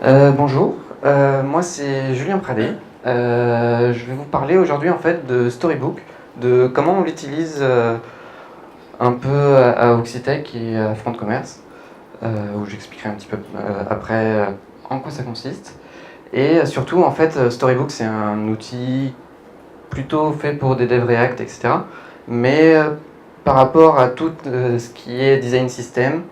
Bonjour, moi c'est Julien Pradé. Je vais vous parler aujourd'hui en fait de Storybook, de comment on l'utilise un peu à Oxitec et à Front Commerce, où j'expliquerai un petit peu après en quoi ça consiste. Et surtout en fait Storybook c'est un outil plutôt fait pour des devs React, etc. Mais par rapport à tout ce qui est design system,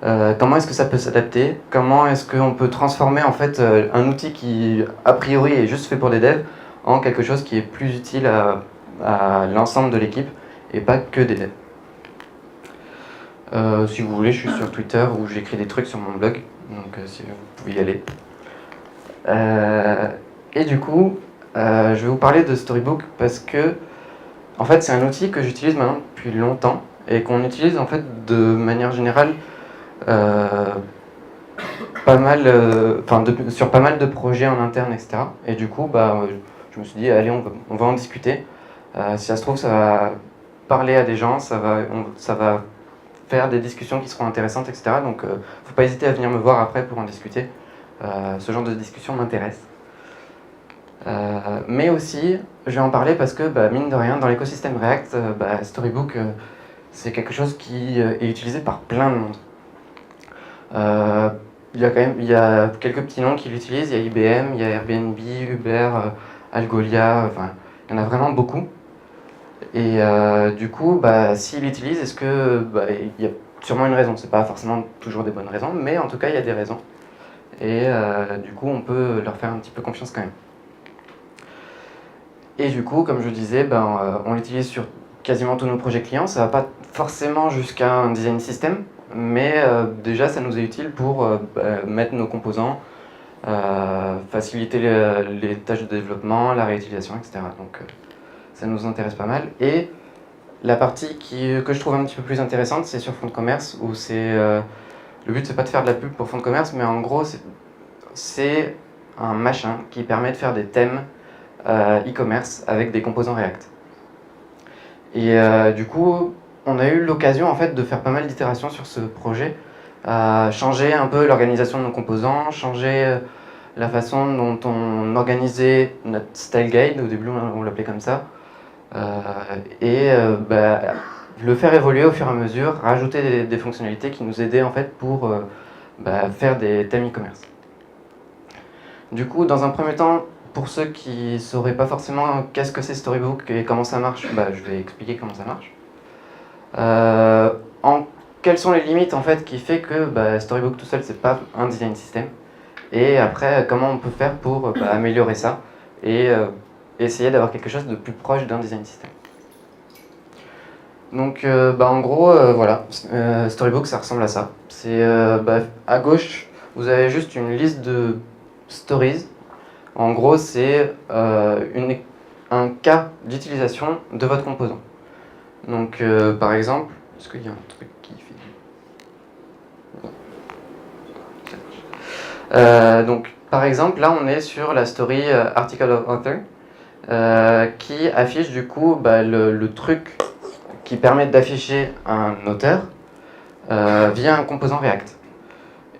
comment est-ce que ça peut s'adapter? Comment est-ce qu'on peut transformer en fait un outil qui a priori est juste fait pour des devs en quelque chose qui est plus utile à l'ensemble de l'équipe et pas que des devs. Si vous voulez, je suis sur Twitter où j'écris des trucs sur mon blog, donc si vous pouvez y aller. Et du coup, je vais vous parler de Storybook parce que en fait c'est un outil que j'utilise maintenant depuis longtemps et qu'on utilise en fait de manière générale pas mal, sur pas mal de projets en interne, etc. Et du coup, je me suis dit, allez, on va en discuter. Si ça se trouve, ça va parler à des gens, ça va faire des discussions qui seront intéressantes, etc. Donc, faut pas hésiter à venir me voir après pour en discuter. Ce genre de discussion m'intéresse. Mais aussi, je vais en parler parce que, mine de rien, dans l'écosystème React, Storybook, c'est quelque chose qui est utilisé par plein de monde. Il y a quelques petits noms qui l'utilisent. Il y a IBM, il y a Airbnb, Uber, Algolia. Enfin, il y en a vraiment beaucoup. Et du coup, s'ils l'utilisent, est-ce que il y a sûrement une raison. C'est pas forcément toujours des bonnes raisons, mais en tout cas, il y a des raisons. Et du coup, on peut leur faire un petit peu confiance quand même. Et du coup, comme je disais, on l'utilise sur quasiment tous nos projets clients. Ça va pas forcément jusqu'à un design system, mais déjà, ça nous est utile pour mettre nos composants, faciliter les tâches de développement, la réutilisation, etc. Donc, ça nous intéresse pas mal. Et la partie que je trouve un petit peu plus intéressante, c'est sur Front Commerce, où le but, c'est pas de faire de la pub pour Front Commerce, mais en gros, c'est un machin qui permet de faire des thèmes e-commerce avec des composants React. Et du coup, on a eu l'occasion en fait de faire pas mal d'itérations sur ce projet, changer un peu l'organisation de nos composants, changer la façon dont on organisait notre style guide. Au début, on l'appelait comme ça, le faire évoluer au fur et à mesure, rajouter des fonctionnalités qui nous aidaient en fait pour faire des thèmes e-commerce. Du coup, dans un premier temps, pour ceux qui ne sauraient pas forcément qu'est-ce que c'est Storybook et comment ça marche, je vais expliquer comment ça marche. Quelles sont les limites en fait qui fait que Storybook tout seul c'est pas un design system, et après comment on peut faire pour améliorer ça et essayer d'avoir quelque chose de plus proche d'un design system. Donc en gros voilà, Storybook ça ressemble à ça. C'est à gauche vous avez juste une liste de stories. En gros c'est un cas d'utilisation de votre composant. Donc par exemple, est-ce qu'il y a un truc qui fait... donc par exemple là on est sur la story Article of Author qui affiche du coup le truc qui permet d'afficher un auteur via un composant React.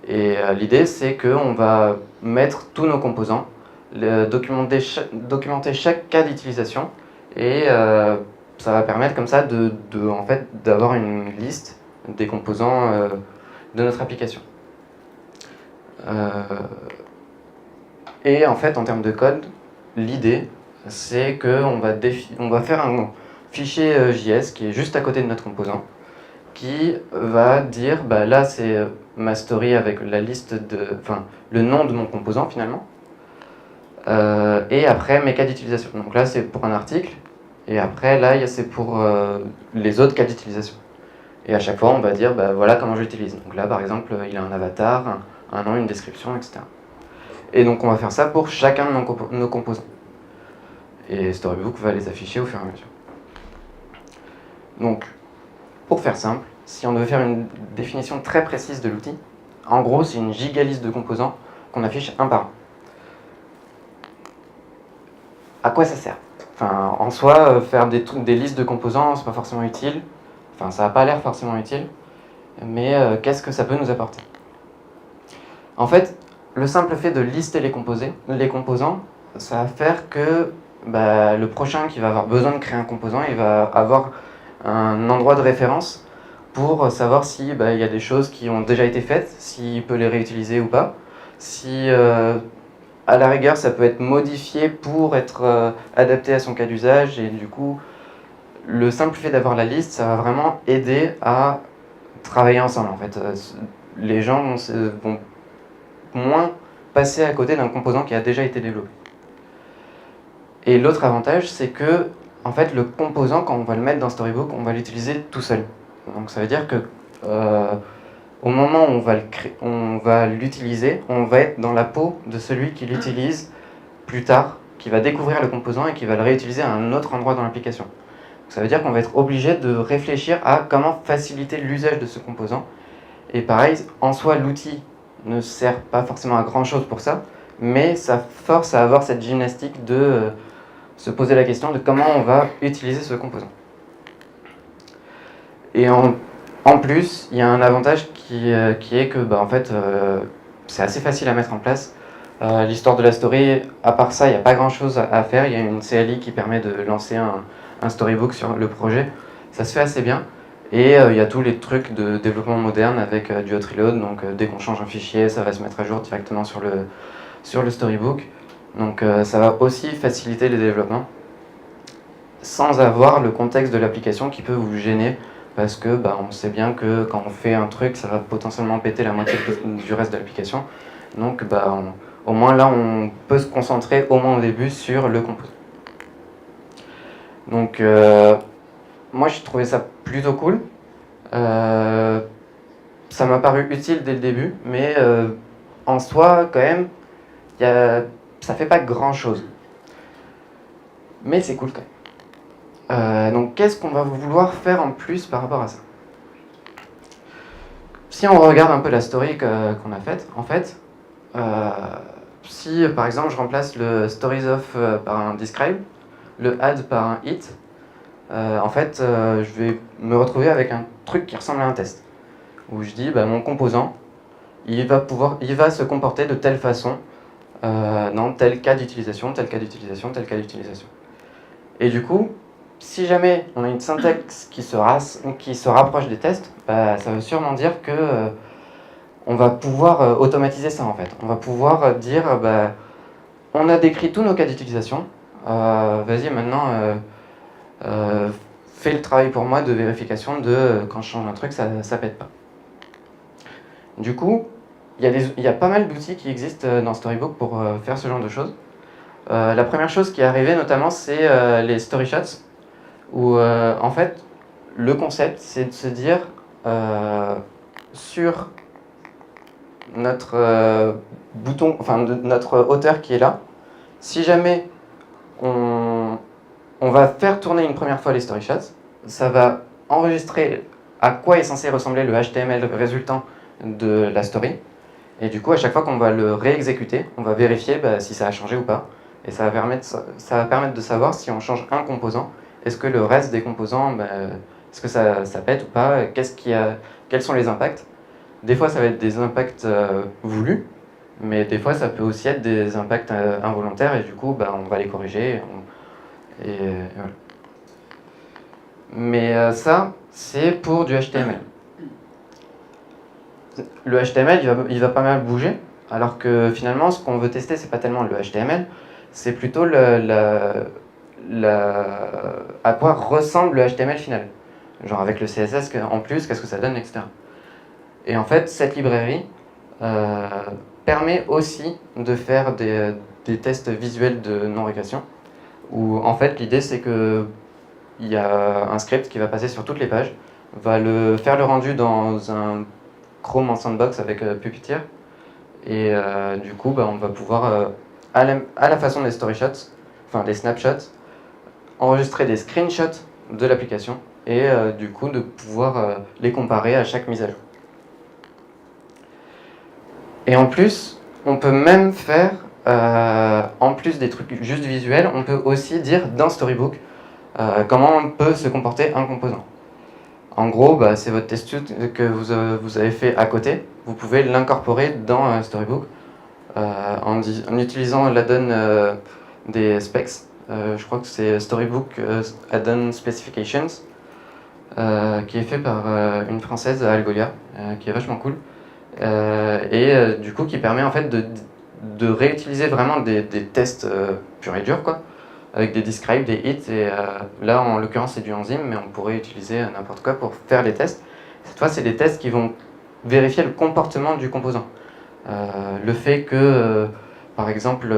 Et l'idée c'est qu'on va mettre tous nos composants, documenter chaque cas d'utilisation et ça va permettre comme ça en fait, d'avoir une liste des composants de notre application. Et en fait, en termes de code, l'idée, c'est qu'on va faire un fichier JS qui est juste à côté de notre composant, qui va dire, là c'est ma story avec la liste le nom de mon composant finalement, et après mes cas d'utilisation. Donc là c'est pour un article, et après là c'est pour les autres cas d'utilisation. Et à chaque fois on va dire voilà comment je l'utilise. Donc là par exemple il a un avatar, un nom, une description, etc. Et donc on va faire ça pour chacun de nos composants. Et Storybook va les afficher au fur et à mesure. Donc pour faire simple, si on devait faire une définition très précise de l'outil, en gros c'est une gigaliste de composants qu'on affiche un par un. À quoi ça sert? Enfin, en soi, faire des listes de composants, c'est pas forcément utile. Enfin, ça n'a pas l'air forcément utile. Mais qu'est-ce que ça peut nous apporter? En fait, le simple fait de lister les composants, ça va faire que le prochain qui va avoir besoin de créer un composant, il va avoir un endroit de référence pour savoir si il y a des choses qui ont déjà été faites, s'il peut les réutiliser ou pas, si à la rigueur ça peut être modifié pour être adapté à son cas d'usage, et du coup le simple fait d'avoir la liste, ça va vraiment aider à travailler ensemble en fait. Les gens vont moins passer à côté d'un composant qui a déjà été développé. Et l'autre avantage, c'est que en fait, le composant, quand on va le mettre dans Storybook, on va l'utiliser tout seul. Donc ça veut dire que au moment où on va l'utiliser, on va être dans la peau de celui qui l'utilise plus tard, qui va découvrir le composant et qui va le réutiliser à un autre endroit dans l'application. Ça veut dire qu'on va être obligé de réfléchir à comment faciliter l'usage de ce composant. Et pareil, en soi, l'outil ne sert pas forcément à grand chose pour ça, mais ça force à avoir cette gymnastique de se poser la question de comment on va utiliser ce composant. Et en plus, il y a un avantage qui est que en fait, c'est assez facile à mettre en place. L'histoire de la story, à part ça, il n'y a pas grand chose à faire. Il y a une CLI qui permet de lancer un storybook sur le projet. Ça se fait assez bien. Et il y a tous les trucs de développement moderne avec du hot reload. Donc dès qu'on change un fichier, ça va se mettre à jour directement sur le storybook. Donc ça va aussi faciliter les développements sans avoir le contexte de l'application qui peut vous gêner, parce que on sait bien que quand on fait un truc, ça va potentiellement péter la moitié du reste de l'application. Donc au moins là, on peut se concentrer au moins au début sur le composant. Donc moi j'ai trouvé ça plutôt cool. Ça m'a paru utile dès le début, mais en soi quand même, ça fait pas grand chose. Mais c'est cool quand même. Donc qu'est-ce qu'on va vouloir faire en plus par rapport à ça? Si on regarde un peu la story qu'on a faite, en fait, si par exemple je remplace le stories of par un describe, le add par un hit, en fait je vais me retrouver avec un truc qui ressemble à un test, où je dis mon composant, il va se comporter de telle façon dans tel cas d'utilisation, tel cas d'utilisation, tel cas d'utilisation. Et du coup, si jamais on a une syntaxe qui se rapproche des tests, ça veut sûrement dire que on va pouvoir automatiser ça en fait. On va pouvoir dire on a décrit tous nos cas d'utilisation, vas-y maintenant fais le travail pour moi de vérification de quand je change un truc, ça pète pas. Du coup, il y a pas mal d'outils qui existent dans Storybook pour faire ce genre de choses. La première chose qui est arrivée notamment, c'est les story shots, où en fait le concept c'est de se dire sur notre bouton, enfin notre hauteur qui est là, si jamais on va faire tourner une première fois les story shots, ça va enregistrer à quoi est censé ressembler le HTML résultant de la story, et du coup à chaque fois qu'on va le réexécuter, on va vérifier si ça a changé ou pas, et ça va permettre de savoir si on change un composant, est-ce que le reste des composants, est-ce que ça pète ou pas, quels sont les impacts. Des fois ça va être des impacts voulus, mais des fois ça peut aussi être des impacts involontaires, et du coup on va les corriger, et voilà. Mais ça, c'est pour du HTML. Le HTML, il va pas mal bouger, alors que finalement, ce qu'on veut tester, c'est pas tellement le HTML, c'est plutôt à quoi ressemble le HTML final. Genre avec le CSS en plus, qu'est-ce que ça donne, etc. Et en fait, cette librairie permet aussi de faire des tests visuels de non-régression, où en fait, l'idée, c'est que il y a un script qui va passer sur toutes les pages, va faire le rendu dans un Chrome en sandbox avec Puppeteer, et du coup on va pouvoir à la façon des story shots, enfin des snapshots, enregistrer des screenshots de l'application, et du coup de pouvoir les comparer à chaque mise à jour. Et en plus, on peut même faire, en plus des trucs juste visuels, on peut aussi dire dans Storybook comment peut se comporter un composant. En gros, c'est votre test suite que vous avez fait à côté. Vous pouvez l'incorporer dans Storybook en utilisant l'add-on des specs. Je crois que c'est Storybook Add-on Specifications, qui est fait par une française, Algolia, qui est vachement cool. Du coup qui permet en fait de réutiliser vraiment des tests purs et durs, quoi, avec des describes, des hits, et là en l'occurrence c'est du enzyme, mais on pourrait utiliser n'importe quoi pour faire les tests. Cette fois c'est des tests qui vont vérifier le comportement du composant. Le fait que, par exemple,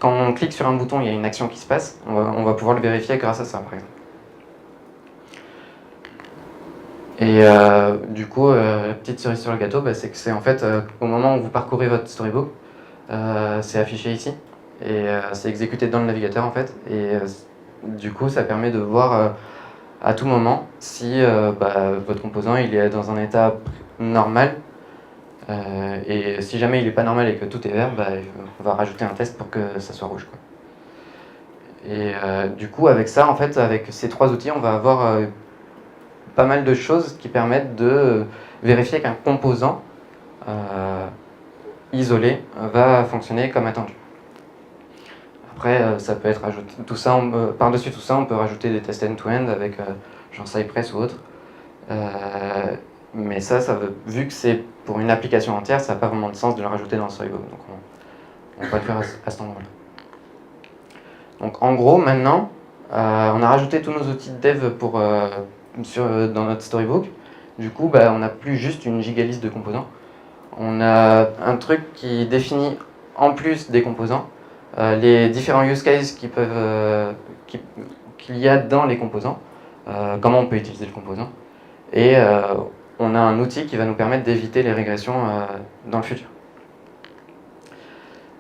quand on clique sur un bouton, il y a une action qui se passe, on va pouvoir le vérifier grâce à ça, par exemple. Et du coup, la petite cerise sur le gâteau, bah, c'est que c'est en fait, au moment où vous parcourez votre storybook, c'est affiché ici, et c'est exécuté dans le navigateur en fait, et du coup ça permet de voir à tout moment si votre composant il est dans un état normal, et si jamais il n'est pas normal et que tout est vert, on va rajouter un test pour que ça soit rouge, quoi. Et du coup avec ça, en fait, avec ces trois outils, on va avoir pas mal de choses qui permettent de vérifier qu'un composant isolé va fonctionner comme attendu. Après, ça peut être ajouté, tout ça, par-dessus tout ça, on peut rajouter des tests end-to-end avec genre Cypress ou autre. Mais ça vu que c'est pour une application entière, ça n'a pas vraiment de sens de le rajouter dans le storybook. Donc on va le faire à cet endroit-là. Donc en gros, maintenant, on a rajouté tous nos outils de dev dans notre storybook. Du coup, on n'a plus juste une gigaliste de composants. On a un truc qui définit, en plus des composants, les différents use cases qu'il y a dans les composants, comment on peut utiliser le composant, et on a un outil qui va nous permettre d'éviter les régressions dans le futur.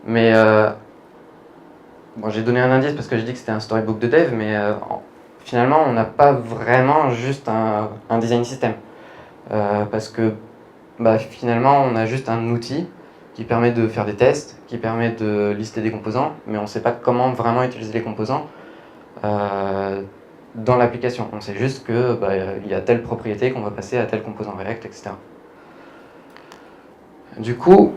Mais bon, j'ai donné un indice parce que j'ai dit que c'était un storybook de dev, mais finalement on n'a pas vraiment juste un design system, parce que finalement on a juste un outil qui permet de faire des tests, qui permet de lister des composants, mais on ne sait pas comment vraiment utiliser les composants dans l'application. On sait juste que il y a telle propriété qu'on va passer à tel composant React, etc. Du coup,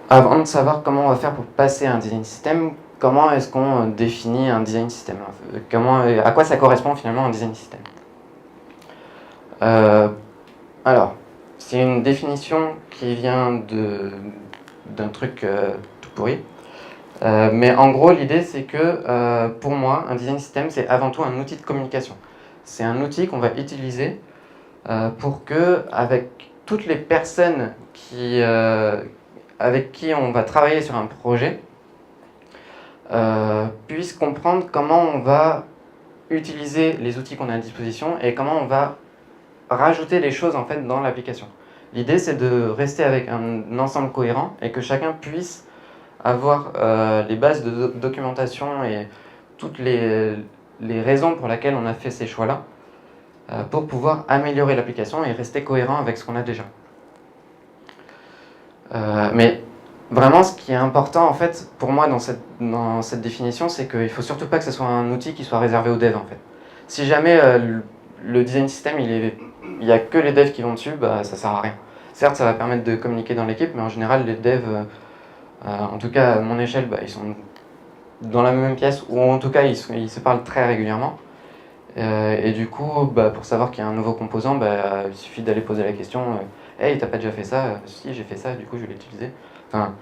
avant de savoir comment on va faire pour passer à un design system, comment est-ce qu'on définit un design system? À quoi ça correspond finalement un design system? Alors, c'est une définition qui vient d'un truc tout pourri. Mais en gros, l'idée, c'est que pour moi, un design system, c'est avant tout un outil de communication. C'est un outil qu'on va utiliser pour que, avec toutes les personnes avec qui on va travailler sur un projet, puissent comprendre comment on va utiliser les outils qu'on a à disposition et comment on va rajouter les choses en fait dans l'application. L'idée, c'est de rester avec un ensemble cohérent et que chacun puisse avoir les bases de documentation et toutes les raisons pour lesquelles on a fait ces choix-là pour pouvoir améliorer l'application et rester cohérent avec ce qu'on a déjà. Mais vraiment, ce qui est important en fait pour moi dans cette définition, c'est qu'il ne faut surtout pas que ce soit un outil qui soit réservé aux devs en fait. Si jamais le design system, il n'y a que les devs qui vont dessus, ça ne sert à rien. Certes, ça va permettre de communiquer dans l'équipe, mais en général, les devs, en tout cas à mon échelle, ils sont dans la même pièce, ou en tout cas, ils se parlent très régulièrement. Et du coup, pour savoir qu'il y a un nouveau composant, il suffit d'aller poser la question hey, t'as pas déjà fait ça? Si, j'ai fait ça, du coup, je vais l'utiliser. Enfin,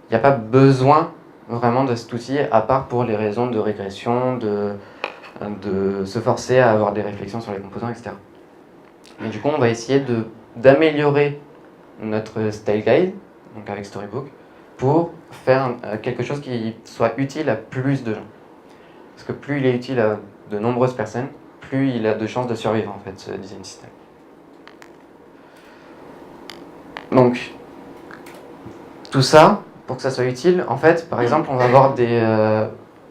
il n'y a pas besoin vraiment de cet outil, à part pour les raisons de régression, de se forcer à avoir des réflexions sur les composants, etc. Mais du coup, on va essayer d'améliorer notre style guide, donc avec Storybook, pour faire quelque chose qui soit utile à plus de gens. Parce que plus il est utile à de nombreuses personnes, plus il a de chances de survivre, en fait, ce design system. Donc, tout ça, pour que ça soit utile, en fait, par exemple, on va avoir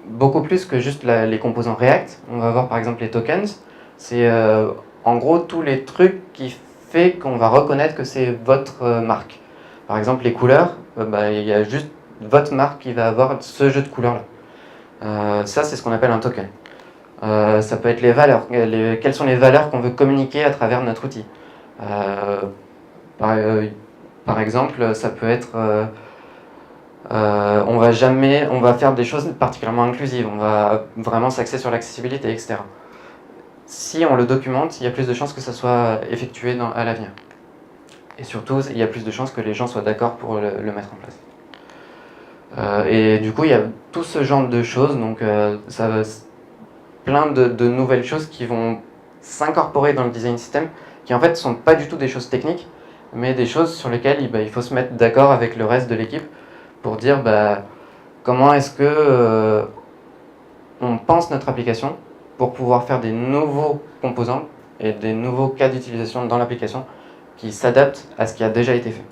beaucoup plus que juste les composants React. On va avoir par exemple les tokens. C'est en gros tous les trucs qui fait qu'on va reconnaître que c'est votre marque. Par exemple, les couleurs, il y a juste votre marque qui va avoir ce jeu de couleurs-là. Ça, c'est ce qu'on appelle un token. Ça peut être les valeurs. Quelles sont les valeurs qu'on veut communiquer à travers notre outil. Par exemple, ça peut être on va faire des choses particulièrement inclusives, on va vraiment s'axer sur l'accessibilité, etc. Si on le documente, il y a plus de chances que ça soit effectué à l'avenir. Et surtout, il y a plus de chances que les gens soient d'accord pour le mettre en place. Et du coup, il y a tout ce genre de choses, donc plein de nouvelles choses qui vont s'incorporer dans le design system, qui en fait ne sont pas du tout des choses techniques, mais des choses sur lesquelles il faut se mettre d'accord avec le reste de l'équipe pour dire comment est-ce que on pense notre application pour pouvoir faire des nouveaux composants et des nouveaux cas d'utilisation dans l'application qui s'adaptent à ce qui a déjà été fait.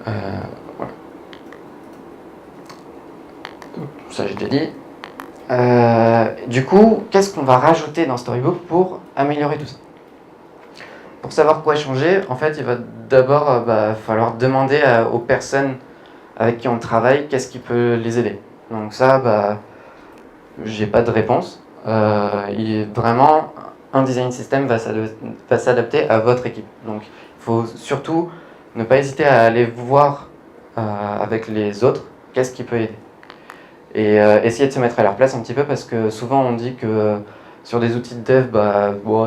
Voilà. Ça j'ai déjà dit. Du coup, qu'est-ce qu'on va rajouter dans Storybook pour améliorer tout ça? Pour savoir quoi changer, en fait, il va d'abord falloir demander aux personnes avec qui on travaille qu'est-ce qui peut les aider. Donc ça, j'ai pas de réponse. Vraiment, un design system va s'adapter à votre équipe. Donc il faut surtout ne pas hésiter à aller voir avec les autres qu'est-ce qui peut aider. Et essayer de se mettre à leur place un petit peu, parce que souvent on dit que sur des outils de dev,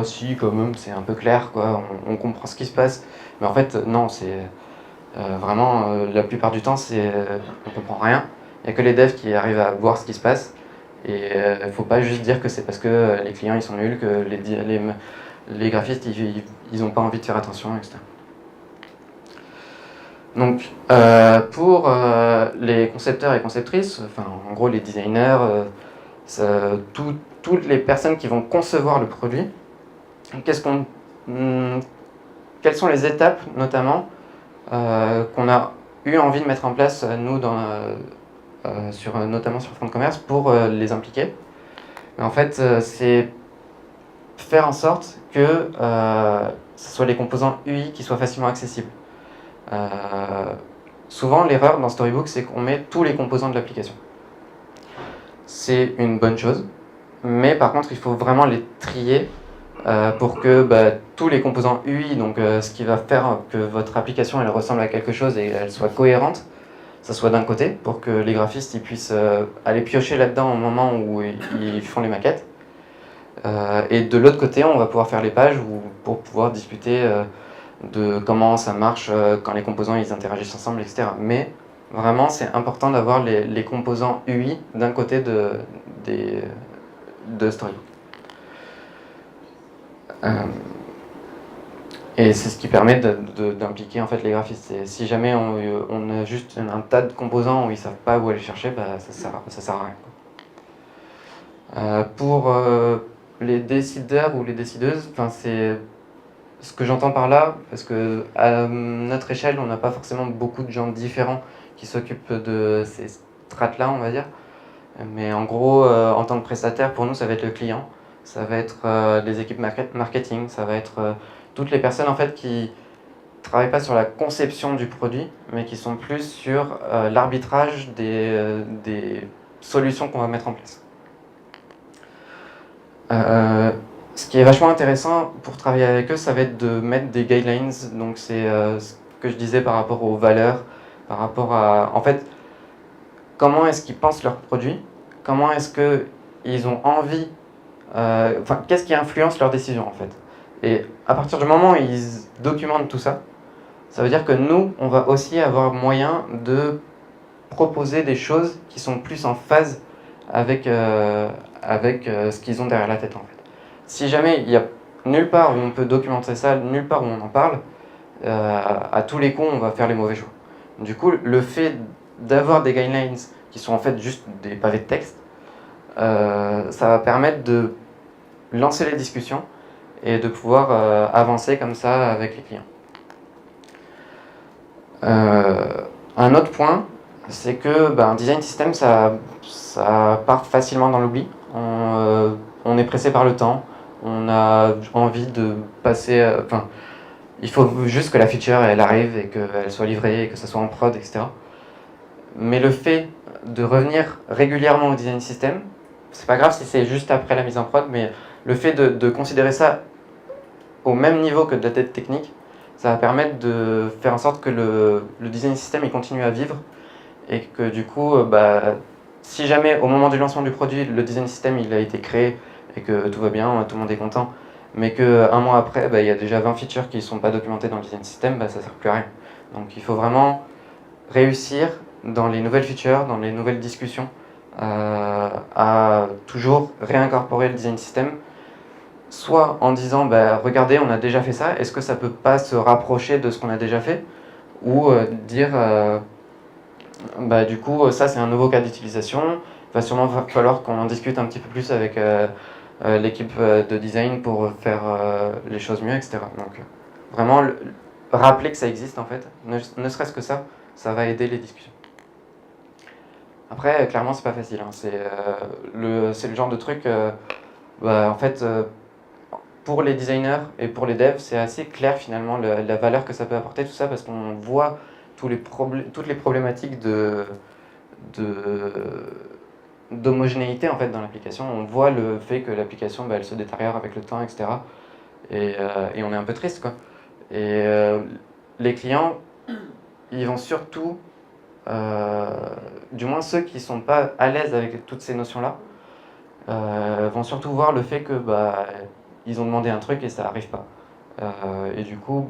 si, quand même, c'est un peu clair, quoi, on comprend ce qui se passe. Mais en fait, non, c'est vraiment, la plupart du temps, on comprend rien. Il n'y a que les devs qui arrivent à voir ce qui se passe. Et il ne faut pas juste dire que c'est parce que les clients ils sont nuls, que les graphistes ils n'ont pas envie de faire attention, etc. Donc, pour les concepteurs et conceptrices, enfin, en gros les designers, toutes les personnes qui vont concevoir le produit, quelles sont les étapes notamment qu'on a eu envie de mettre en place nous notamment sur Front Commerce pour les impliquer. Mais en fait, c'est faire en sorte que ce soit les composants UI qui soient facilement accessibles. Souvent, l'erreur dans Storybook, c'est qu'on met tous les composants de l'application. C'est une bonne chose, mais par contre, il faut vraiment les trier pour que tous les composants UI, donc ce qui va faire que votre application elle ressemble à quelque chose et elle soit cohérente, ça soit d'un côté, pour que les graphistes ils puissent aller piocher là-dedans au moment où ils font les maquettes. Et de l'autre côté, on va pouvoir faire les pages pour pouvoir discuter de comment ça marche quand les composants ils interagissent ensemble, etc. Mais vraiment, c'est important d'avoir les composants UI d'un côté de Storybook. Et c'est ce qui permet d'impliquer en fait les graphistes. Et si jamais on a juste un tas de composants où ils ne savent pas où aller chercher, ça sert à rien. Pour les décideurs ou les décideuses, c'est ce que j'entends par là, parce que à notre échelle, on n'a pas forcément beaucoup de gens différents qui s'occupent de ces strates-là, on va dire. Mais en gros, en tant que prestataire, pour nous, ça va être le client, ça va être les équipes marketing, ça va être toutes les personnes en fait qui travaillent pas sur la conception du produit, mais qui sont plus sur l'arbitrage des solutions qu'on va mettre en place. Ce qui est vachement intéressant pour travailler avec eux, ça va être de mettre des guidelines. Donc c'est ce que je disais par rapport aux valeurs, par rapport à en fait comment est-ce qu'ils pensent leur produit, comment est-ce qu'ils ont envie, qu'est-ce qui influence leurs décisions en fait. Et à partir du moment où ils documentent tout ça, ça veut dire que nous, on va aussi avoir moyen de proposer des choses qui sont plus en phase avec ce qu'ils ont derrière la tête en fait. Si jamais il n'y a nulle part où on peut documenter ça, nulle part où on en parle, à tous les coups on va faire les mauvais choix. Du coup, le fait d'avoir des guidelines qui sont en fait juste des pavés de texte, ça va permettre de lancer les discussions et de pouvoir avancer comme ça avec les clients. Un autre point, c'est que un design system, ça part facilement dans l'oubli. On est pressé par le temps, on a envie de passer... il faut juste que la feature elle arrive et qu'elle soit livrée et que ça soit en prod, etc. Mais le fait de revenir régulièrement au design system, c'est pas grave si c'est juste après la mise en prod, mais le fait de considérer ça au même niveau que de la dette technique, ça va permettre de faire en sorte que le design system il continue à vivre et que du coup, si jamais au moment du lancement du produit, le design system il a été créé et que tout va bien, tout le monde est content, mais qu'un mois après, il y a déjà 20 features qui ne sont pas documentées dans le design system, ça ne sert plus à rien. Donc il faut vraiment réussir dans les nouvelles features, dans les nouvelles discussions, à toujours réincorporer le design system, soit en disant regardez, on a déjà fait ça, est-ce que ça peut pas se rapprocher de ce qu'on a déjà fait, ou dire du coup ça c'est un nouveau cas d'utilisation, il va sûrement falloir qu'on en discute un petit peu plus avec l'équipe de design pour faire les choses mieux, etc. Donc vraiment rappeler que ça existe en fait, ne serait-ce que ça va aider les discussions. Après, clairement, c'est pas facile. Hein. C'est le genre de truc, en fait, pour les designers et pour les devs, c'est assez clair finalement la valeur que ça peut apporter, tout ça, parce qu'on voit toutes les problématiques d'homogénéité en fait dans l'application. On voit le fait que l'application, elle se détériore avec le temps, etc. Et on est un peu triste, quoi. Et les clients, ils vont surtout du moins ceux qui ne sont pas à l'aise avec toutes ces notions-là, vont surtout voir le fait que ils ont demandé un truc et ça n'arrive pas. Et du coup,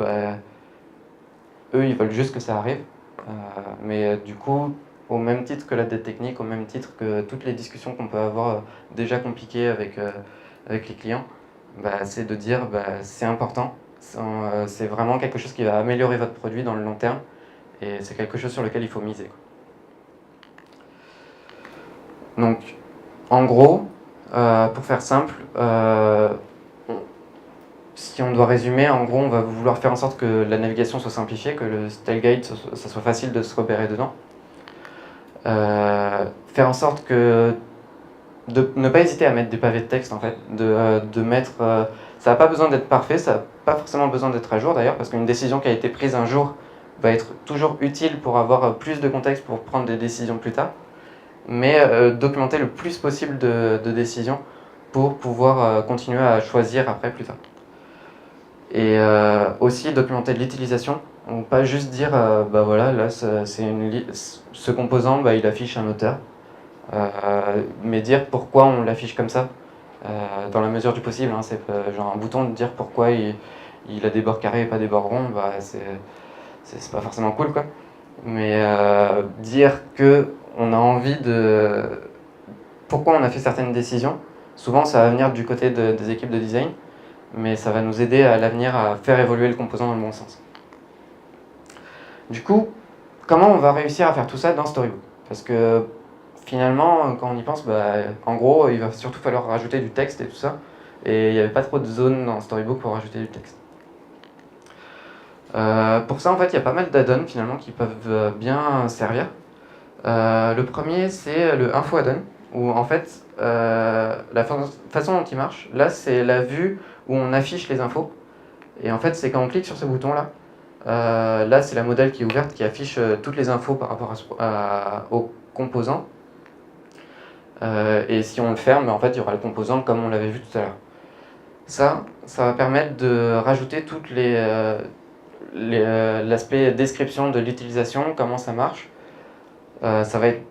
eux, ils veulent juste que ça arrive. Mais du coup, au même titre que la dette technique, au même titre que toutes les discussions qu'on peut avoir déjà compliquées avec les clients, c'est de dire c'est important, c'est vraiment quelque chose qui va améliorer votre produit dans le long terme et c'est quelque chose sur lequel il faut miser, quoi. Donc, en gros, pour faire simple, si on doit résumer, en gros, on va vouloir faire en sorte que la navigation soit simplifiée, que le style guide, ça soit facile de se repérer dedans. Faire en sorte que ne pas hésiter à mettre des pavés de texte, en fait, de mettre... ça n'a pas besoin d'être parfait, ça n'a pas forcément besoin d'être à jour, d'ailleurs, parce qu'une décision qui a été prise un jour va être toujours utile pour avoir plus de contexte pour prendre des décisions plus tard. Mais documenter le plus possible de décisions pour pouvoir continuer à choisir après plus tard. Et aussi documenter l'utilisation, donc pas juste dire voilà, là ce composant il affiche un auteur, mais dire pourquoi on l'affiche comme ça, dans la mesure du possible, hein, c'est genre un bouton de dire pourquoi il a des bords carrés et pas des bords ronds, c'est pas forcément cool, quoi. Mais dire que on a envie de... Pourquoi on a fait certaines décisions, souvent ça va venir du côté des équipes de design, mais ça va nous aider à l'avenir à faire évoluer le composant dans le bon sens. Du coup, comment on va réussir à faire tout ça dans Storybook? Parce que finalement, quand on y pense, en gros, il va surtout falloir rajouter du texte et tout ça, et il n'y avait pas trop de zones dans Storybook pour rajouter du texte. Pour ça, en fait, il y a pas mal d'add-ons finalement qui peuvent bien servir. Le premier, c'est le info add-on, où en fait, la façon dont il marche, là, c'est la vue où on affiche les infos. Et en fait, c'est quand on clique sur ce bouton-là, là, c'est la modèle qui est ouverte, qui affiche toutes les infos par rapport au composant. Et si on le ferme, en fait, il y aura le composant comme on l'avait vu tout à l'heure. Ça va permettre de rajouter toutes l'aspect description de l'utilisation, comment ça marche. Ça va être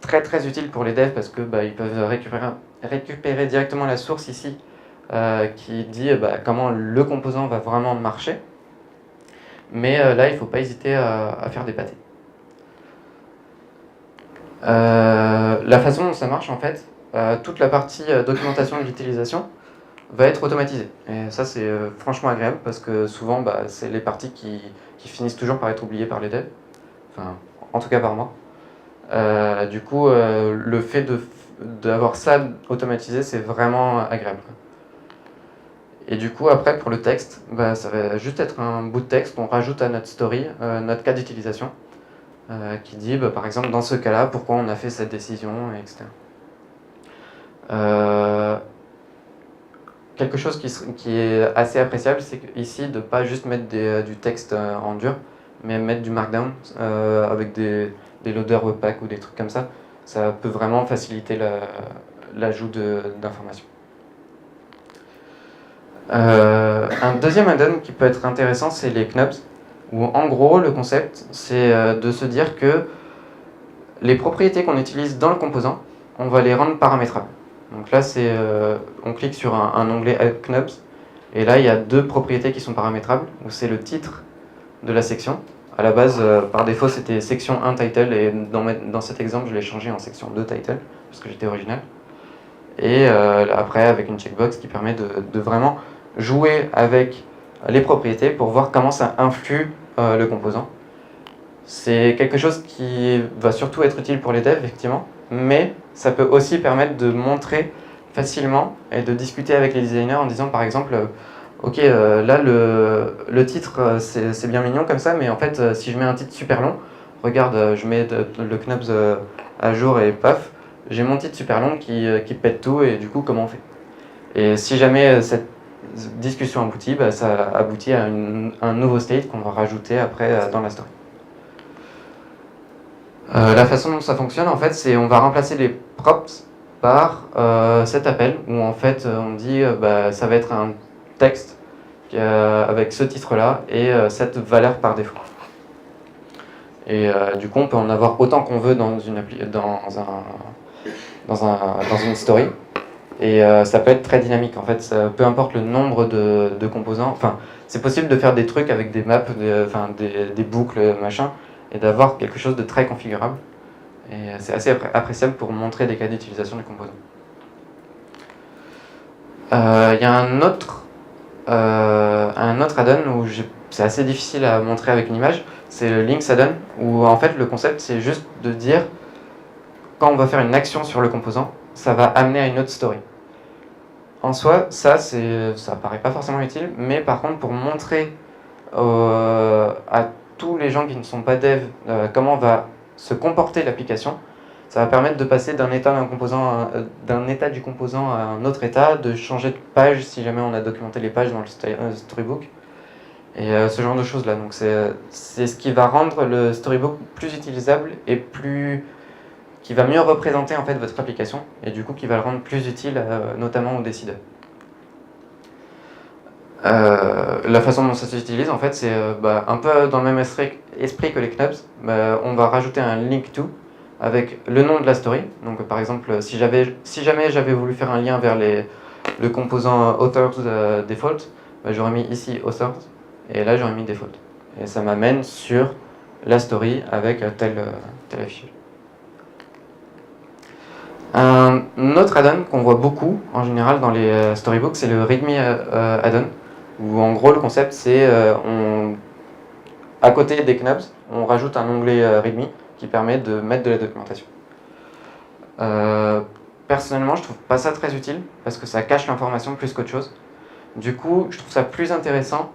très très utile pour les devs parce que ils peuvent récupérer directement la source ici qui dit comment le composant va vraiment marcher. Mais là, il ne faut pas hésiter à faire des pâtés. La façon dont ça marche, en fait, toute la partie documentation de l'utilisation va être automatisée. Et ça, c'est franchement agréable parce que souvent, c'est les parties qui finissent toujours par être oubliées par les devs. Enfin, en tout cas par moi. Du coup, le fait d'avoir ça automatisé, c'est vraiment agréable. Et du coup, après, pour le texte, ça va juste être un bout de texte qu'on rajoute à notre story, notre cas d'utilisation, qui dit, par exemple, dans ce cas-là, pourquoi on a fait cette décision, etc. Quelque chose qui est assez appréciable, c'est ici de ne pas juste mettre du texte en dur, mais mettre du markdown avec des loaders Webpack ou des trucs comme ça. Ça peut vraiment faciliter l'ajout d'informations. Un deuxième add-on qui peut être intéressant, c'est les knobs, où en gros, le concept, c'est de se dire que les propriétés qu'on utilise dans le composant, on va les rendre paramétrables. Donc là, on clique sur un onglet Add Knobs, et là, il y a deux propriétés qui sont paramétrables, où c'est le titre de la section. À la base, par défaut, c'était section 1 title, et dans cet exemple, je l'ai changé en section 2 title, parce que j'étais original. Et après, avec une checkbox qui permet de vraiment jouer avec les propriétés pour voir comment ça influe le composant. C'est quelque chose qui va surtout être utile pour les devs, effectivement, mais ça peut aussi permettre de montrer facilement et de discuter avec les designers en disant par exemple ok, là le titre c'est bien mignon comme ça, mais en fait si je mets un titre super long, regarde, je mets le knobs à jour et paf, j'ai mon titre super long qui pète tout, et du coup comment on fait? Et si jamais cette discussion aboutit, bah, ça aboutit à un nouveau state qu'on va rajouter après dans la story. La façon dont ça fonctionne, en fait, c'est on va remplacer les props par cet appel où en fait on dit bah, ça va être un texte avec ce titre-là et cette valeur par défaut. Et du coup, on peut en avoir autant qu'on veut dans une story. Et ça peut être très dynamique. En fait, peu importe le nombre de composants. Enfin, c'est possible de faire des trucs avec des maps, des boucles, machin, et d'avoir quelque chose de très configurable. Et c'est assez appréciable pour montrer des cas d'utilisation du composant. Il y a un autre add-on où c'est assez difficile à montrer avec une image, c'est le links add-on, où en fait le concept c'est juste de dire quand on va faire une action sur le composant, ça va amener à une autre story. En soi, ça paraît pas forcément utile, mais par contre pour montrer à tous les gens qui ne sont pas devs comment va se comporter l'application, ça va permettre de passer d'un état du composant à un autre état, de changer de page si jamais on a documenté les pages dans le storybook, et ce genre de choses là. Donc c'est ce qui va rendre le storybook plus utilisable et qui va mieux représenter en fait votre application, et du coup qui va le rendre plus utile notamment aux décideurs. La façon dont ça s'utilise, en fait, c'est un peu dans le même esprit que les knobs. On va rajouter un link to avec le nom de la story. Donc, par exemple, si jamais j'avais voulu faire un lien vers le composant authors default, j'aurais mis ici authors et là j'aurais mis default. Et ça m'amène sur la story avec tel affichage. Un autre add-on qu'on voit beaucoup en général dans les storybooks, c'est le readme add-on, où en gros le concept c'est à côté des knobs, on rajoute un onglet readme qui permet de mettre de la documentation. Personnellement, je trouve pas ça très utile parce que ça cache l'information plus qu'autre chose. Du coup, je trouve ça plus intéressant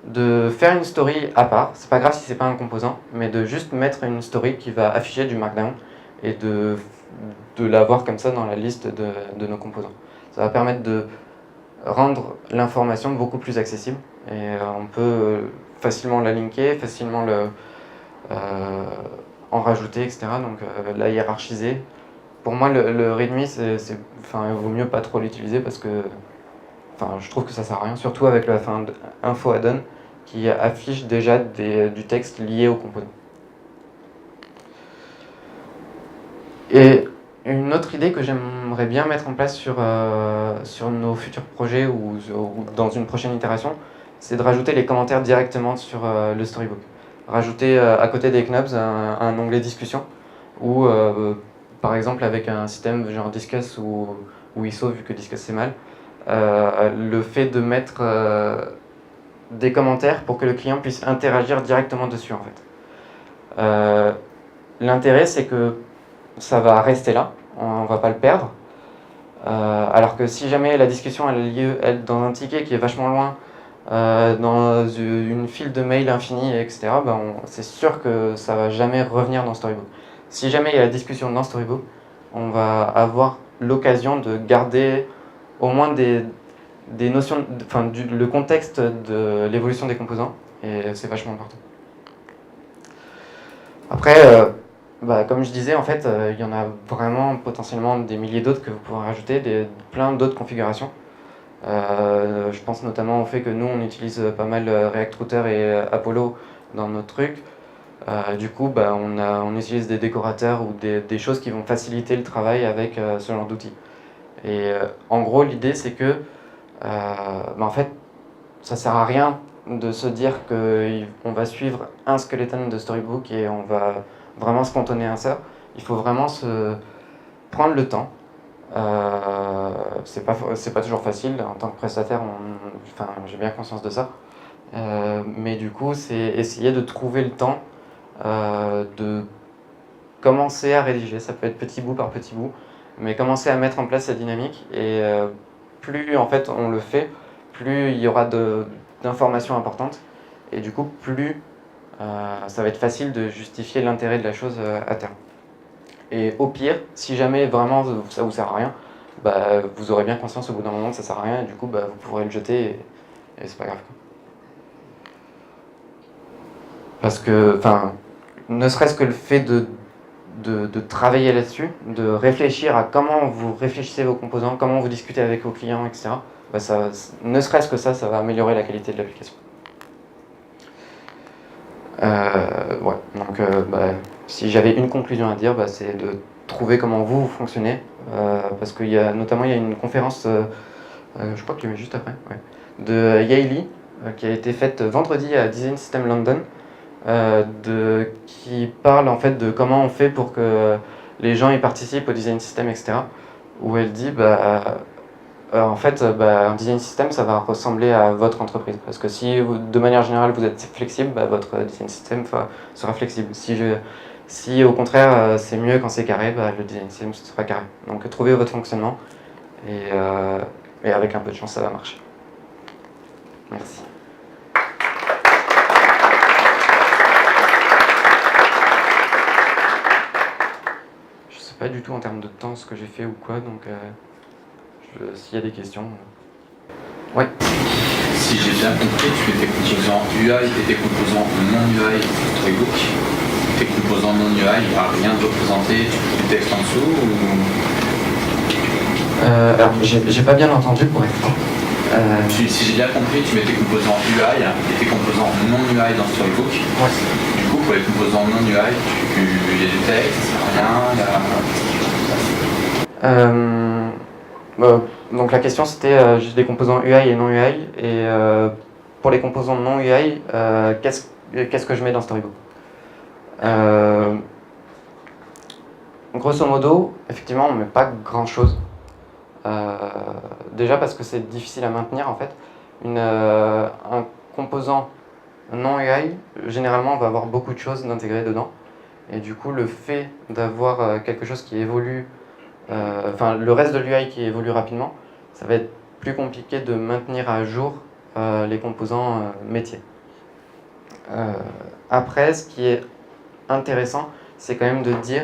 de faire une story à part. C'est pas grave si c'est pas un composant, mais de juste mettre une story qui va afficher du markdown et de l'avoir comme ça dans la liste de nos composants. Ça va permettre de rendre l'information beaucoup plus accessible, et on peut facilement la linker, facilement en rajouter, etc. Donc la hiérarchiser. Pour moi, le readme, il vaut mieux pas trop l'utiliser parce que je trouve que ça sert à rien, surtout avec le info add-on qui affiche déjà du texte lié au composant. Et une autre idée que j'aimerais bien mettre en place sur nos futurs projets ou dans une prochaine itération, c'est de rajouter les commentaires directement sur le storybook. Rajouter à côté des knobs un onglet discussion, ou par exemple avec un système genre Discuss ou ISO, vu que Discuss c'est mal, le fait de mettre des commentaires pour que le client puisse interagir directement dessus en fait. L'intérêt c'est que ça va rester là, on ne va pas le perdre. Alors que si jamais la discussion a lieu dans un ticket qui est vachement loin, dans une file de mails infinie, etc., c'est sûr que ça va jamais revenir dans Storybook. Si jamais il y a la discussion dans Storybook, on va avoir l'occasion de garder au moins des notions, le contexte de l'évolution des composants, et c'est vachement important. Après, comme je disais, en fait, il y en a vraiment potentiellement des milliers d'autres que vous pouvez rajouter, plein d'autres configurations. Je pense notamment au fait que nous, on utilise pas mal React Router et Apollo dans notre truc. Du coup, on utilise des décorateurs ou des choses qui vont faciliter le travail avec ce genre d'outils. Et en gros, l'idée, c'est que, en fait, ça sert à rien de se dire qu'on va suivre un skeleton de Storybook et on va vraiment se cantonner à ça. Il faut vraiment se prendre le temps. C'est pas toujours facile en tant que prestataire, j'ai bien conscience de ça. Mais du coup, c'est essayer de trouver le temps de commencer à rédiger. Ça peut être petit bout par petit bout, mais commencer à mettre en place cette dynamique. Et plus en fait on le fait, plus il y aura d'informations importantes. Et du coup, plus ça va être facile de justifier l'intérêt de la chose à terme. Et au pire, si jamais vraiment ça vous sert à rien, vous aurez bien conscience au bout d'un moment que ça sert à rien et du coup vous pourrez le jeter et c'est pas grave. Parce que, ne serait-ce que le fait de travailler là-dessus, de réfléchir à comment vous réfléchissez vos composants, comment vous discutez avec vos clients, etc. Ne serait-ce que ça va améliorer la qualité de l'application. Si j'avais une conclusion à dire, c'est de trouver comment vous fonctionnez, parce qu'il y a notamment une conférence, je crois que tu mets juste après, ouais, de Yaeli, qui a été faite vendredi à Design System London, qui parle en fait de comment on fait pour que les gens y participent au design system, etc. Où elle dit un design system, ça va ressembler à votre entreprise. Parce que si, de manière générale, vous êtes flexible, votre design system sera flexible. Si au contraire, c'est mieux quand c'est carré, le design system sera carré. Donc, trouvez votre fonctionnement et avec un peu de chance, ça va marcher. Merci. Je sais pas du tout en termes de temps ce que j'ai fait ou quoi, donc s'il y a des questions. Ouais. Si j'ai bien compris, tu mets tes composants UI et tes composants non UI sur Storybook. Tes composants non UI, il n'y a rien de représenté, tu fais du texte en dessous ou... Alors, j'ai pas bien entendu pour être franc. Si j'ai bien compris, tu mets tes composants UI et tes composants non UI dans Storybook. Ouais. Du coup, pour les composants non UI, il y a du texte, rien, donc la question c'était juste des composants UI et non UI. Et pour les composants non UI, qu'est-ce que je mets dans Storybook? Grosso modo, effectivement, on ne met pas grand-chose. Déjà parce que c'est difficile à maintenir en fait. Un composant non UI, généralement, on va avoir beaucoup de choses d'intégrer dedans. Et du coup, le fait d'avoir quelque chose qui évolue, le reste de l'UI qui évolue rapidement, ça va être plus compliqué de maintenir à jour les composants métiers. Après, ce qui est intéressant, c'est quand même de dire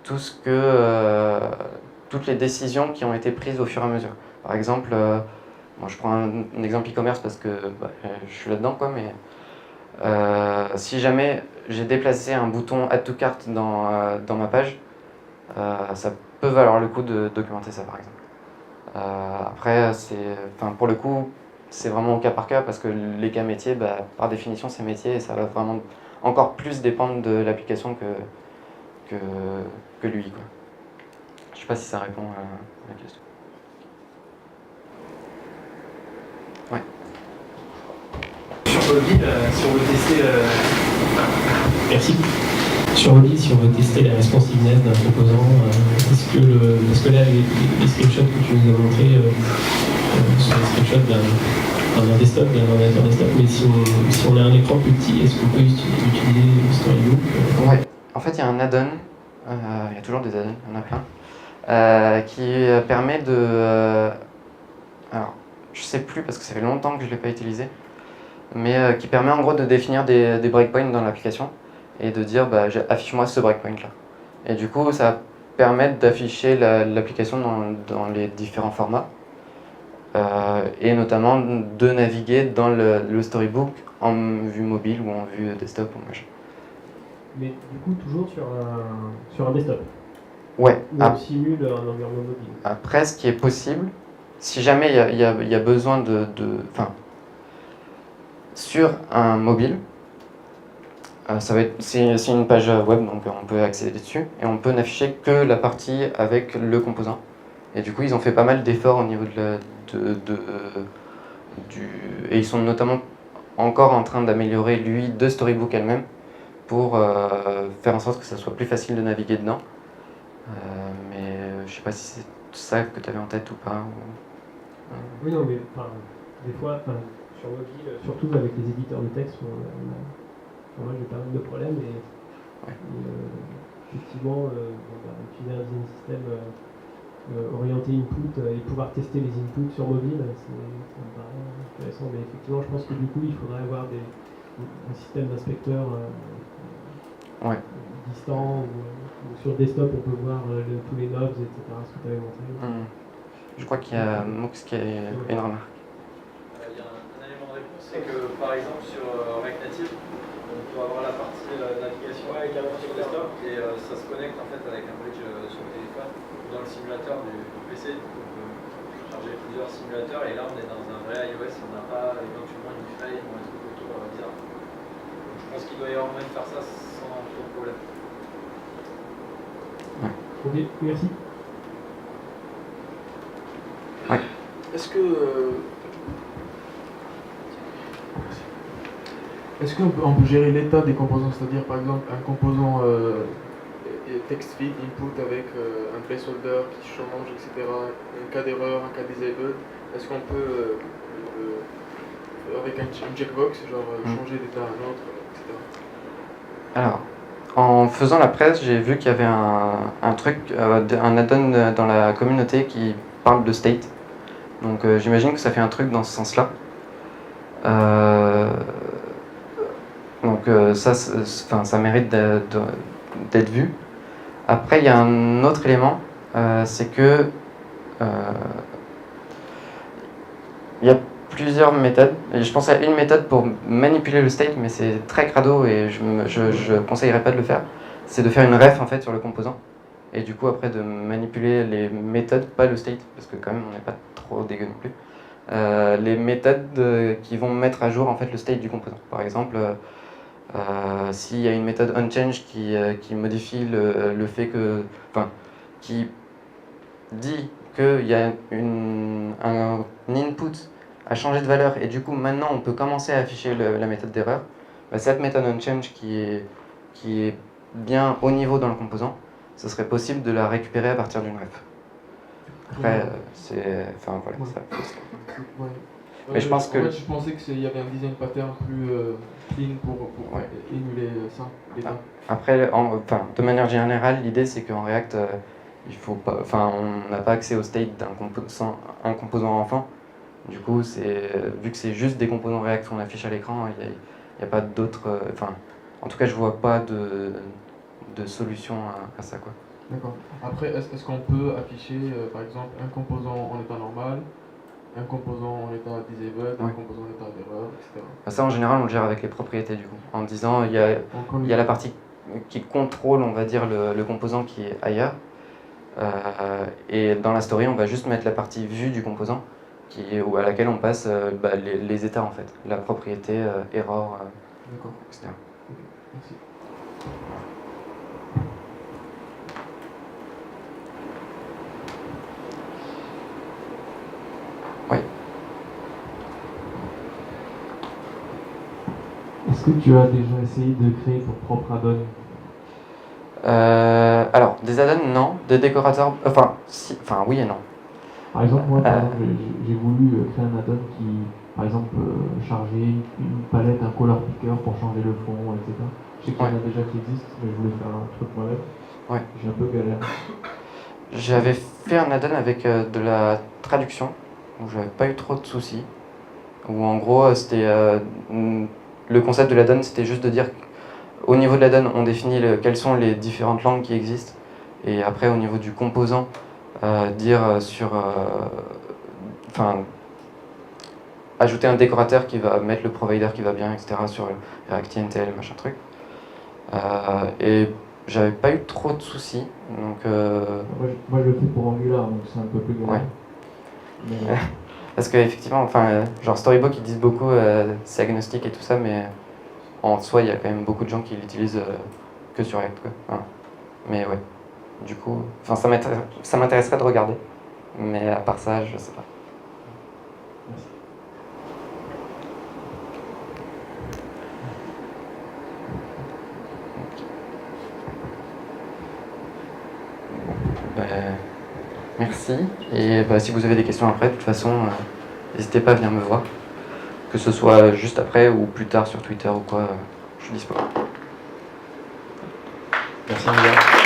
toutes les décisions qui ont été prises au fur et à mesure. Par exemple, je prends un exemple e-commerce parce que je suis là-dedans, mais si jamais j'ai déplacé un bouton Add to Cart dans ma page, ça peut valoir le coup de documenter ça, par exemple. Après, pour le coup, c'est vraiment au cas par cas parce que les cas métiers, par définition, c'est métier et ça va vraiment encore plus dépendre de l'application que lui, quoi. Je sais pas si ça répond à la question. Ouais. Sur mobile, si on veut tester merci. Sur mobile, si on veut tester la responsiveness d'un composant, parce que là, les screenshots que tu nous as montrés sont des screenshots d'un desktop, d'un ordinateur desktop, mais si on a un écran plus petit, est-ce qu'on peut utiliser Storybook Ouais, en fait, il y a un add-on, il y a toujours des add-ons, il y en a plein, qui permet de... alors, je sais plus parce que ça fait longtemps que je ne l'ai pas utilisé, mais qui permet en gros de définir des breakpoints dans l'application et de dire affiche-moi ce breakpoint là. Et du coup, ça va permettre d'afficher l'application dans les différents formats et notamment de naviguer dans le Storybook en vue mobile ou en vue desktop ou machin. Mais du coup, toujours sur un desktop. Ouais. Ou on simule un environnement mobile. Après, ce qui est possible, si jamais il y a besoin enfin, sur un mobile, c'est une page web, donc on peut accéder dessus, et on peut n'afficher que la partie avec le composant. Et du coup, ils ont fait pas mal d'efforts au niveau et ils sont notamment encore en train d'améliorer l'UI de Storybook elle-même pour faire en sorte que ça soit plus facile de naviguer dedans. Mais je sais pas si c'est ça que tu avais en tête ou pas. Oui, non, mais des fois, sur mobile, surtout avec les éditeurs de texte, moi j'ai pas mal de problèmes et, effectivement, utiliser un design system orienté input et pouvoir tester les inputs sur mobile, ça me paraît intéressant. Mais effectivement, je pense que du coup, il faudrait avoir un système d'inspecteur distant ou sur desktop, on peut voir tous les knobs, etc. Ce que tu avais montré. Je crois qu'il y a Mox qui a une remarque. Il y a un élément de réponse, c'est que par exemple sur React Native, on peut avoir la partie navigation sur desktop et ça se connecte en fait avec un bridge sur le téléphone ou dans le simulateur du PC. Donc on peut charger plusieurs simulateurs et là on est dans un vrai iOS, on n'a pas éventuellement une frame ou un truc autour bizarre. Donc je pense qu'il doit y avoir moyen de faire ça sans trop de problème. Ok, merci. Ouais. Est-ce qu'on peut gérer l'état des composants, c'est-à-dire par exemple un composant text feed input avec un placeholder qui change, etc., un cas d'erreur, un cas disable, est-ce qu'on peut avec un checkbox, genre changer d'état à un autre, etc. Alors, en faisant la presse, j'ai vu qu'il y avait un truc, un add-on dans la communauté qui parle de state. Donc j'imagine que ça fait un truc dans ce sens-là. Donc ça mérite d'être vu. Après, il y a un autre élément, c'est que il y a plusieurs méthodes. Et je pense à une méthode pour manipuler le state, mais c'est très crado et je conseillerais pas de le faire. C'est de faire une ref en fait sur le composant. Et du coup, après, de manipuler les méthodes, pas le state, parce que quand même, on n'est pas trop dégueu non plus. Les méthodes qui vont mettre à jour en fait le state du composant. Par exemple, s'il y a une méthode onChange qui modifie le fait que, enfin, qui dit qu'il y a un input à changer de valeur et du coup maintenant on peut commencer à afficher la méthode d'erreur, bah, cette méthode onChange qui est bien haut niveau dans le composant, ce serait possible de la récupérer à partir d'une ref. Après, c'est... Enfin, voilà, ça. Ouais. Mais je pense que... En fait, je pensais qu'il y avait un design pattern plus clean pour émuler ça. Après, de manière générale, l'idée c'est qu'en React, il faut pas, on n'a pas accès au state d'un composant enfant. Du coup, vu que c'est juste des composants React qu'on affiche à l'écran, il n'y a pas d'autres... en tout cas, je vois pas de solution à ça, quoi. D'accord. Après, est-ce qu'on peut afficher, par exemple, un composant en état normal, un composant en état disable, un composant en état d'erreur, etc. Ça, en général, on le gère avec les propriétés, du coup. En disant, il y a la partie qui contrôle, on va dire, le composant qui est ailleurs. Et dans la story, on va juste mettre la partie vue du composant, à laquelle on passe les états, en fait. La propriété, error, etc. Okay. Merci. Oui. Est-ce que tu as déjà essayé de créer ton propre add-on ? Alors, des add-ons, non. Des décorateurs, oui et non. Par exemple, moi, j'ai voulu créer un add-on qui, par exemple, chargeait une palette, un color picker pour changer le fond, etc. Je sais qu'il y en a déjà qui existent, mais je voulais faire un truc moi-même. Ouais. J'ai un peu galère. J'avais fait un add-on avec de la traduction, où j'avais pas eu trop de soucis. Où en gros, c'était le concept de l'add-on, c'était juste de dire au niveau de l'add-on, on définit quelles sont les différentes langues qui existent, et après au niveau du composant, dire ajouter un décorateur qui va mettre le provider qui va bien, etc. sur React INTL, machin truc. Et j'avais pas eu trop de soucis, donc... Moi je le fais pour Angular, donc c'est un peu plus galère. Mais- Parce qu'effectivement, enfin, genre Storybook, ils disent beaucoup c'est agnostique et tout ça, mais en soi, il y a quand même beaucoup de gens qui l'utilisent que sur React, quoi. Voilà. Mais ouais, du coup, enfin, ça m'intéresserait de regarder, mais à part ça, je sais pas. Merci. Et bah, si vous avez des questions après, de toute façon, n'hésitez pas à venir me voir. Que ce soit juste après ou plus tard sur Twitter ou quoi, je suis dispo. Merci, Miguel.